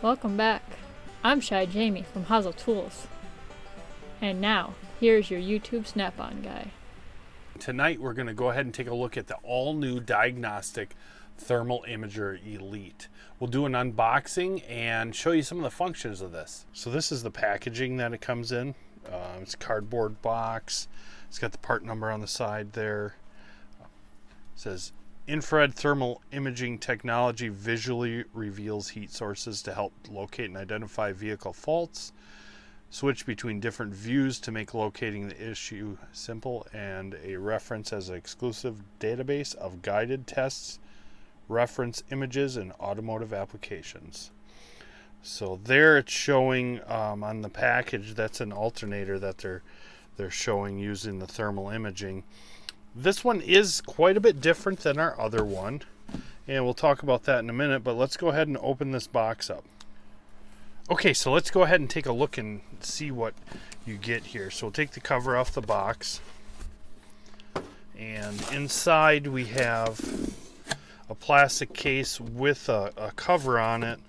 Welcome back. I'm Shy Jamie from Haasl Tools. And now, here's your YouTube Snap-on guy. Tonight we're going to go ahead and take a look at the all-new Diagnostic Thermal Imager Elite. We'll do an unboxing and show you some of the functions of this. So this is the packaging that it comes in. It's a cardboard box. It's got the part number on the side there. It says infrared thermal imaging technology visually reveals heat sources to help locate and identify vehicle faults. Switch between different views to make locating the issue simple, and a reference as an exclusive database of guided tests, reference images, and automotive applications. So there it's showing on the package, that's an alternator that they're showing using the thermal imaging. This one is quite a bit different than our other one, and we'll talk about that in a minute, but let's go ahead and open this box up. Okay, so let's go ahead and take a look and see what you get here. So we'll take the cover off the box, and inside we have a plastic case with a cover on it,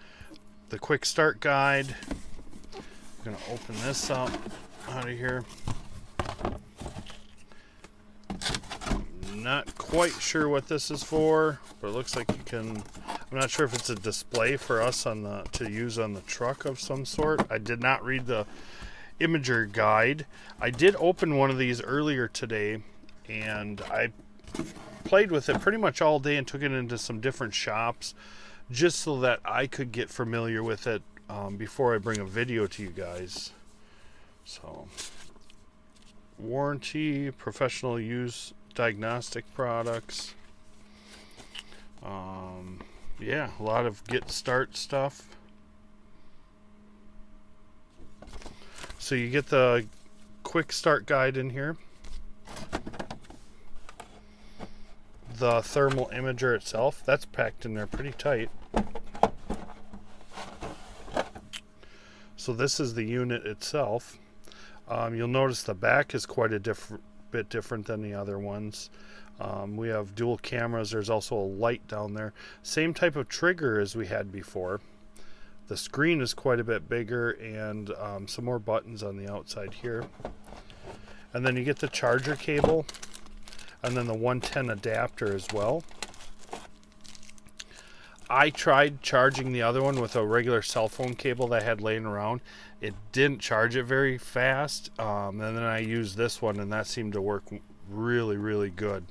the quick start guide. I'm going to open this up out of here. Not quite sure what this is for, but it looks like you can. I'm not sure if it's a display for us to use on the truck of some sort. I did not read the imager guide. I did open one of these earlier today, and I played with it pretty much all day and took it into some different shops just so that I could get familiar with it before I bring a video to you guys. So, warranty, professional use, diagnostic products. Yeah, a lot of get start stuff. So you get the quick start guide in here, the thermal imager itself, that's packed in there pretty tight. So this is the unit itself. You'll notice the back is quite a bit different than the other ones. We have dual cameras. There's also a light down there. Same type of trigger as we had before. The screen is quite a bit bigger, and some more buttons on the outside here. And then you get the charger cable, and then the 110 adapter as well. I tried charging the other one with a regular cell phone cable that I had laying around. It didn't charge it very fast, and then I used this one, and that seemed to work really, really good.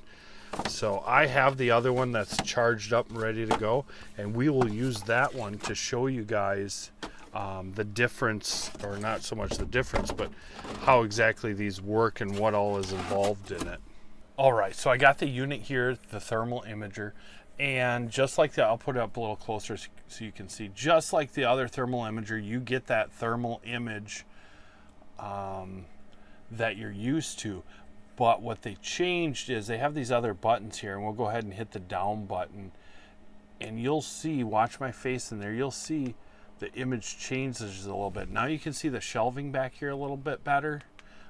So I have the other one that's charged up and ready to go, and we will use that one to show you guys the difference, or not so much the difference, but how exactly these work and what all is involved in it. All right, so I got the unit here, the thermal imager, and just like I'll put it up a little closer so you can see, just like the other thermal imager, you get that thermal image that you're used to. But what they changed is they have these other buttons here, and we'll go ahead and hit the down button, and you'll see, watch my face in there, you'll see the image changes a little bit. Now you can see the shelving back here a little bit better.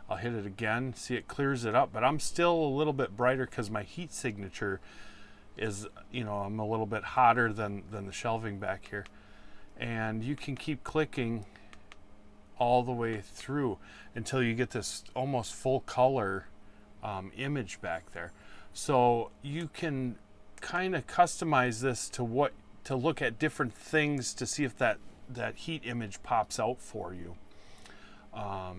I'll hit it again, see it clears it up, but I'm still a little bit brighter because my heat signature is, I'm a little bit hotter than the shelving back here. And you can keep clicking all the way through until you get this almost full color image back there. So you can kind of customize this to look at different things to see if that heat image pops out for you.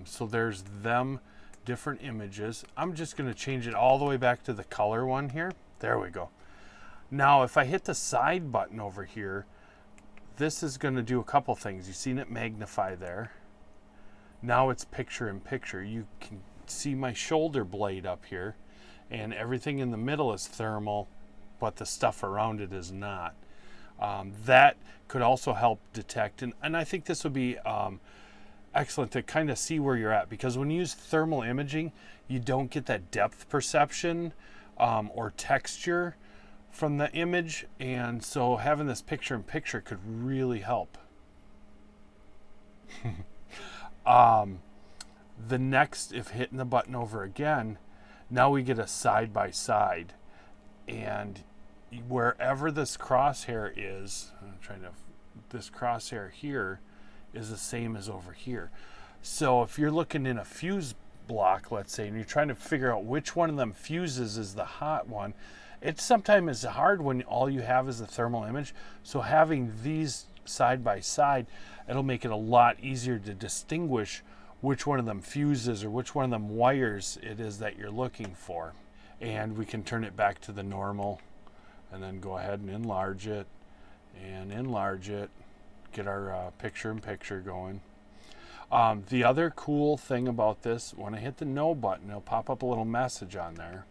So there's them different images. I'm just going to change it all the way back to the color one here. There we go. Now if I hit the side button over here, this is going to do a couple things. You've seen it magnify there. Now it's picture in picture. You can see my shoulder blade up here, and everything in the middle is thermal, but the stuff around it is not. That could also help detect, and I think this would be excellent to kind of see where you're at, because when you use thermal imaging, you don't get that depth perception or texture from the image, and so having this picture in picture could really help. The next, if hitting the button over again, now we get a side by side, and wherever this crosshair is, I'm trying to this crosshair here is the same as over here. So if you're looking in a fuse block, let's say, and you're trying to figure out which one of them fuses is the hot one, it sometimes is hard when all you have is a thermal image. So having these side by side, it'll make it a lot easier to distinguish which one of them fuses or which one of them wires it is that you're looking for. And we can turn it back to the normal and then go ahead and enlarge it and enlarge it, get our picture-in-picture going. The other cool thing about this, when I hit the no button, it'll pop up a little message on there.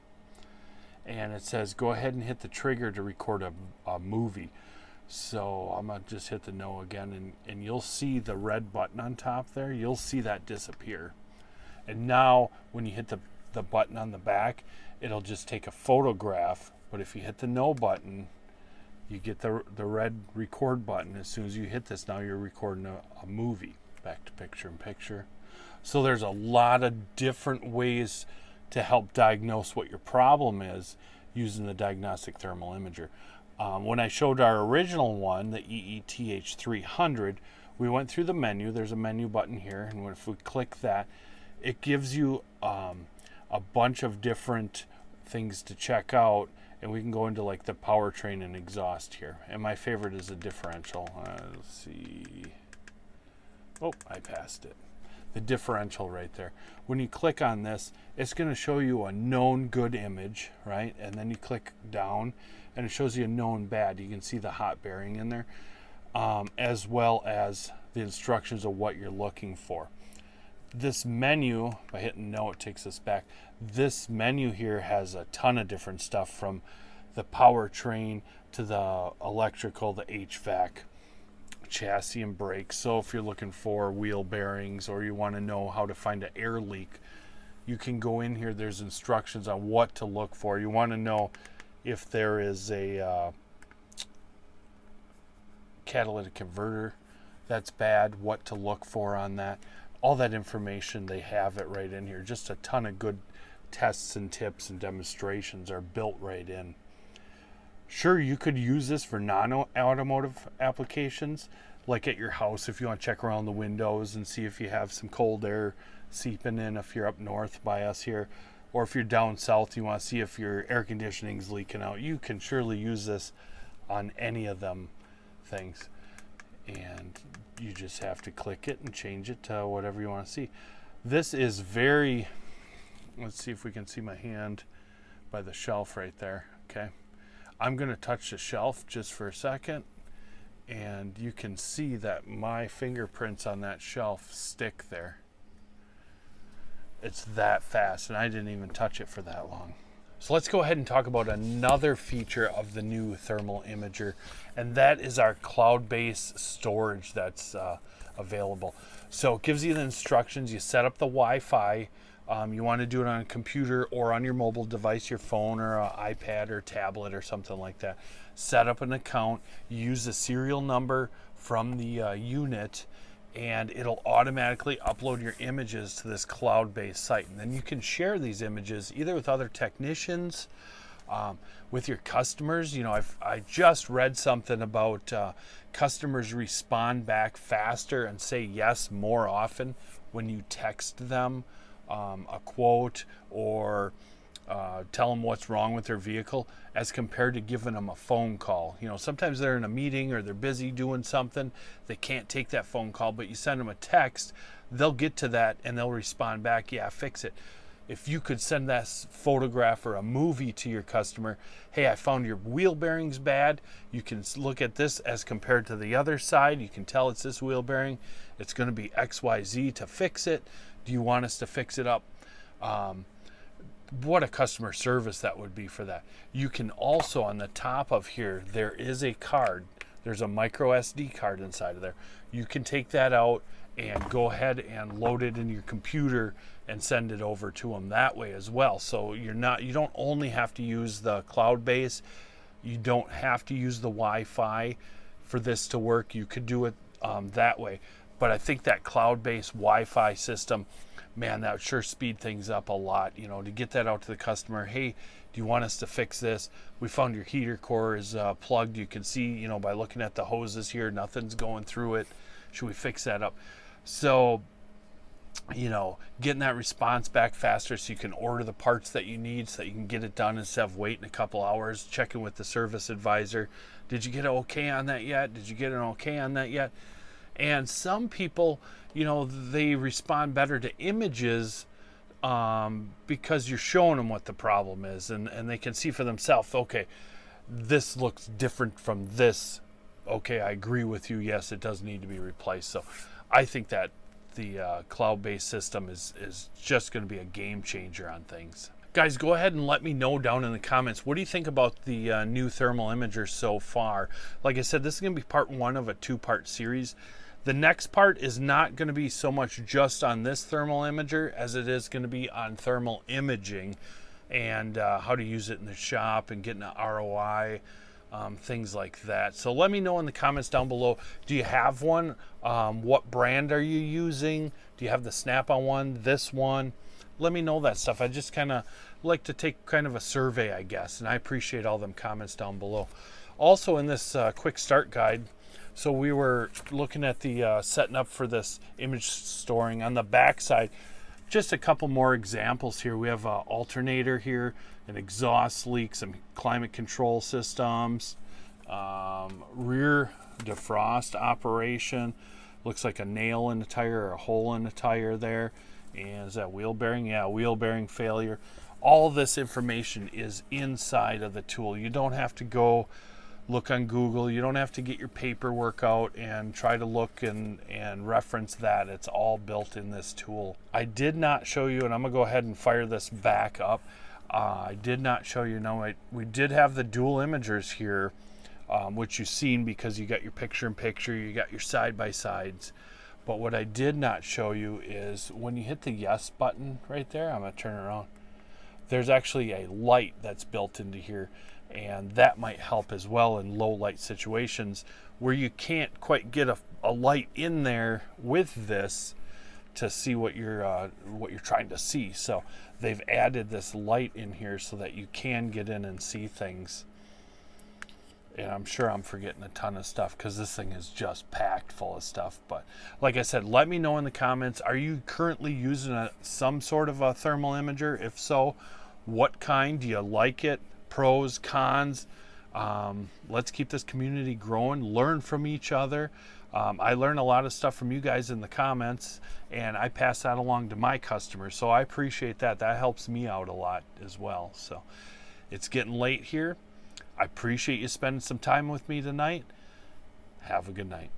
And it says, go ahead and hit the trigger to record a movie. So I'm going to just hit the no again, and you'll see the red button on top there. You'll see that disappear. And now when you hit the button on the back, it'll just take a photograph. But if you hit the no button, you get the red record button. As soon as you hit this, now you're recording a movie. Back to picture-in-picture. So there's a lot of different ways to help diagnose what your problem is using the Diagnostic Thermal Imager. When I showed our original one, the EETH300, we went through the menu. There's a menu button here, and if we click that, it gives you a bunch of different things to check out, and we can go into like the powertrain and exhaust here. And my favorite is the differential. Let's see. Oh, I passed it. The differential right there. When you click on this, it's going to show you a known good image, right? And then you click down and it shows you a known bad. You can see the hot bearing in there, as well as the instructions of what you're looking for. This menu, by hitting no, it takes us back. This menu here has a ton of different stuff, from the powertrain to the electrical, the HVAC, chassis and brakes. So if you're looking for wheel bearings, or you want to know how to find an air leak, you can go in here. There's instructions on what to look for. You want to know if there is a catalytic converter that's bad, what to look for on that. All that information, they have it right in here. Just a ton of good tests and tips and demonstrations are built right in. Sure, you could use this for non-automotive applications, like at your house if you want to check around the windows and see if you have some cold air seeping in if you're up north by us here, or if you're down south, you want to see if your air conditioning is leaking out. You can surely use this on any of them things, and you just have to click it and change it to whatever you want to see. This is very, let's see if we can see my hand by the shelf right there. Okay, I'm going to touch the shelf just for a second, and you can see that my fingerprints on that shelf stick there. It's that fast, and I didn't even touch it for that long. So let's go ahead and talk about another feature of the new thermal imager, and that is our cloud-based storage that's available. So it gives you the instructions. You set up the Wi-Fi. You want to do it on a computer or on your mobile device, your phone or an iPad or tablet or something like that. Set up an account. Use the serial number from the unit, and it'll automatically upload your images to this cloud-based site. And then you can share these images either with other technicians, with your customers. You know, I just read something about customers respond back faster and say yes more often when you text them a quote or tell them what's wrong with their vehicle, as compared to giving them a phone call. You know, sometimes they're in a meeting or they're busy doing something, they can't take that phone call, but you send them a text, they'll get to that and they'll respond back, yeah, fix it. If you could send that photograph or a movie to your customer, hey, I found your wheel bearings bad, you can look at this as compared to the other side, you can tell it's this wheel bearing, it's going to be XYZ to fix it, do you want us to fix it up? What a customer service that would be for that. You can also, on the top of here, there is a card. There's a micro SD card inside of there. You can take that out and go ahead and load it in your computer and send it over to them that way as well. So you don't only have to use the cloud base. You don't have to use the Wi-Fi for this to work. You could do it that way. But I think that cloud-based Wi-Fi system, man, that would sure speed things up a lot, you know, to get that out to the customer. Hey, Do you want us to fix this? We found your heater core is plugged. You can see, you know, by looking at the hoses here, nothing's going through it. Should we fix that up? So, you know, getting that response back faster so you can order the parts that you need so that you can get it done instead of waiting a couple hours, checking with the service advisor. Did you get an okay on that yet? Did you get an okay on that yet? And some people, you know, they respond better to images because you're showing them what the problem is, and they can see for themselves, okay, this looks different from this. Okay, I agree with you. Yes, it does need to be replaced. So I think that the cloud-based system is just going to be a game changer on things. Guys, go ahead and let me know down in the comments, what do you think about the new thermal imager so far? Like I said, this is going to be part 1 of a 2-part series. The next part is not going to be so much just on this thermal imager as it is going to be on thermal imaging and how to use it in the shop and getting an ROI, things like that. So let me know in the comments down below, do you have one? What brand are you using? Do you have the Snap-on one, this one? Let me know that stuff. I just kind of like to take kind of a survey, I guess, and I appreciate all them comments down below. Also in this quick start guide, so we were looking at the setting up for this image storing on the back side. Just a couple more examples here. We have an alternator here, an exhaust leak, some climate control systems, rear defrost operation. Looks like a nail in the tire or a hole in the tire there. And is that wheel bearing? Yeah, wheel bearing failure. All this information is inside of the tool. You don't have to go look on Google. You don't have to get your paperwork out and try to look and reference that. It's all built in this tool. I did not show you, and I'm gonna go ahead and fire this back up. I did not show you, we did have the dual imagers here, which you've seen because you got your picture-in-picture, you got your side-by-sides. But what I did not show you is when you hit the yes button right there, I'm gonna turn it around, there's actually a light that's built into here, and that might help as well in low light situations where you can't quite get a light in there with this to see what you're trying to see. So they've added this light in here so that you can get in and see things. And I'm sure I'm forgetting a ton of stuff because this thing is just packed full of stuff. But like I said, let me know in the comments, are you currently using some sort of a thermal imager? If so, what kind? Do you like it? Pros, cons? Let's keep this community growing, learn from each other. I learn a lot of stuff from you guys in the comments, and I pass that along to my customers. So I appreciate that. That helps me out a lot as well. So it's getting late here. I appreciate you spending some time with me tonight. Have a good night.